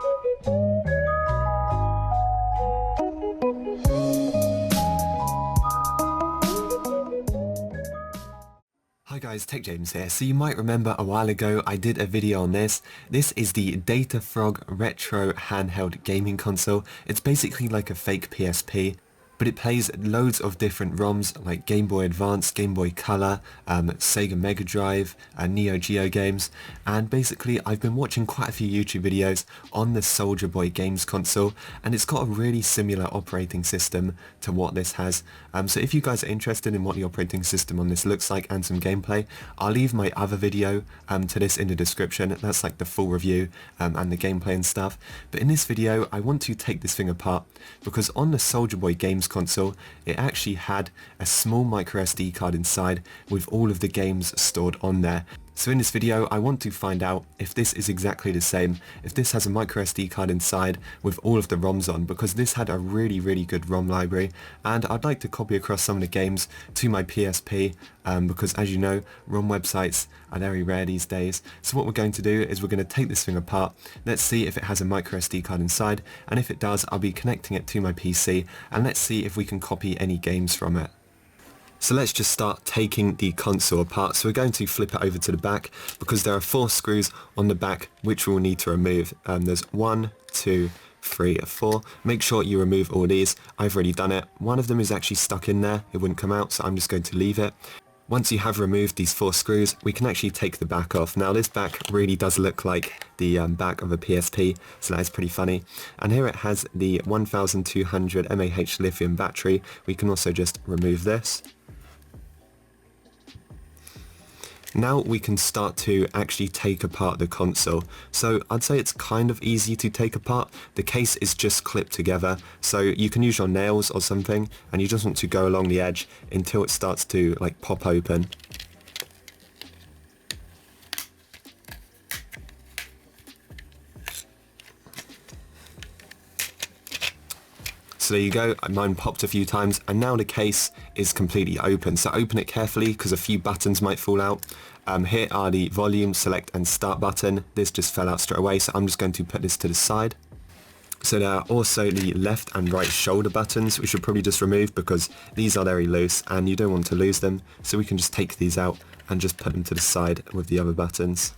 Hi guys, Tech James here. So you might remember a while ago I did a video on this. This is the Data Frog Retro Handheld Gaming Console. It's basically like a fake PSP, but it plays loads of different ROMs like Game Boy Advance, Game Boy Color, Sega Mega Drive, Neo Geo games, and basically I've been watching quite a few YouTube videos on the Soldier Boy games console, and it's got a really similar operating system to what this has. So if you guys are interested in what the operating system on this looks like and some gameplay, I'll leave my other video to this in the description. That's like the full review and the gameplay and stuff. But in this video I want to take this thing apart because on the Soldier Boy games console it actually had a small micro SD card inside with all of the games stored on there. So in this video I want to find out if this is exactly the same, if this has a micro SD card inside with all of the ROMs on, because this had a really good ROM library, and I'd like to copy across some of the games to my PSP because as you know ROM websites are very rare these days. So what we're going to do is we're going to take this thing apart, let's see if it has a micro SD card inside, and if it does I'll be connecting it to my PC and let's see if we can copy any games from it. So let's just start taking the console apart. So we're going to flip it over to the back because there are 4 screws on the back which we'll need to remove. There's 1, 2, 3, 4. Make sure you remove all these. I've already done it. One of them is actually stuck in there. It wouldn't come out, so I'm just going to leave it. Once you have removed these 4 screws, we can actually take the back off. Now this back really does look like the back of a PSP, so that is pretty funny. And here it has the 1200 mAh lithium battery. We can also just remove this. Now we can start to actually take apart the console. So I'd say it's kind of easy to take apart. The case is just clipped together, so you can use your nails or something and you just want to go along the edge until it starts to like pop open. So there you go, mine popped a few times and now the case is completely open. So open it carefully because a few buttons might fall out. Here are the volume, select and start button. This just fell out straight away, so I'm just going to put this to the side. So there are also the left and right shoulder buttons, we should probably just remove because these are very loose and you don't want to lose them. So we can just take these out and just put them to the side with the other buttons.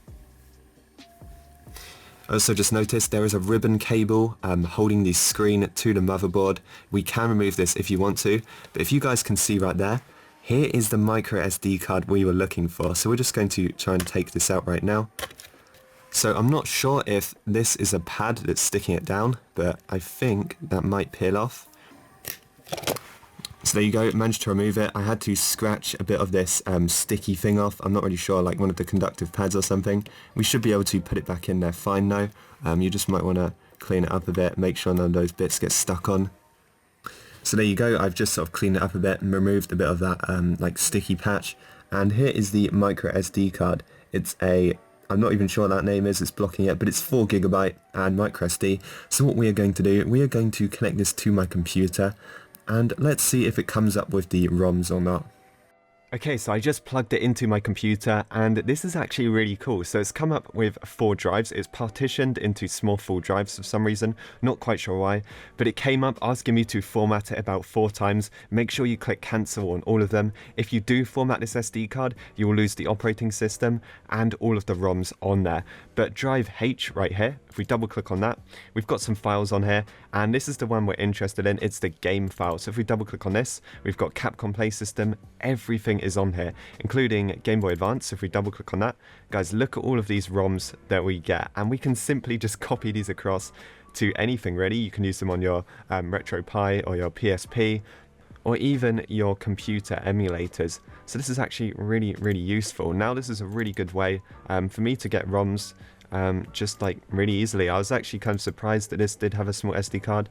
Also just notice there is a ribbon cable holding the screen to the motherboard. We can remove this if you want to, but if you guys can see right there, here is the micro SD card we were looking for. So we're just going to try and take this out right now. So I'm not sure if this is a pad that's sticking it down, but I think that might peel off. So there you go, managed to remove it. I had to scratch a bit of this sticky thing off. I'm not really sure, like one of the conductive pads or something. We should be able to put it back in there fine though. You just might want to clean it up a bit, make sure none of those bits get stuck on. So there you go, I've just sort of cleaned it up a bit and removed a bit of that like sticky patch. And here is the micro SD card. It's a, I'm not even sure what that name is, it's blocking it, but it's 4GB and micro SD. So what we are going to do, we are going to connect this to my computer. And let's see if it comes up with the ROMs or not. Okay, so I just plugged it into my computer and this is actually really cool. So it's come up with 4 drives. It's partitioned into small full drives for some reason, not quite sure why, but it came up asking me to format it about 4 times. Make sure you click cancel on all of them. If you do format this SD card, you will lose the operating system and all of the ROMs on there. But drive H right here, if we double click on that, we've got some files on here and this is the one we're interested in. It's the game file. So if we double click on this, we've got Capcom Play System, everything is on here, including Game Boy Advance. So if we double click on that, guys, look at all of these ROMs that we get, and we can simply just copy these across to anything really. You can use them on your Retro Pi or your PSP or even your computer emulators. So this is actually really useful. Now this is a really good way for me to get ROMs just like really easily. I was actually kind of surprised that this did have a small SD card.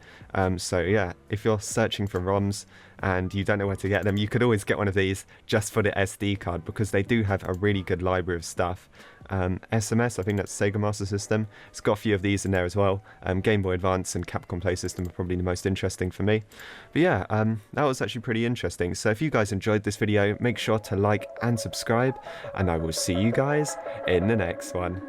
So yeah, if you're searching for ROMs and you don't know where to get them, you could always get one of these just for the SD card because they do have a really good library of stuff. SMS, I think that's Sega Master System. It's got a few of these in there as well. Game Boy Advance and Capcom Play System are probably the most interesting for me. But yeah, that was actually pretty interesting. So if you guys enjoyed this video, make sure to like and subscribe, and I will see you guys in the next one.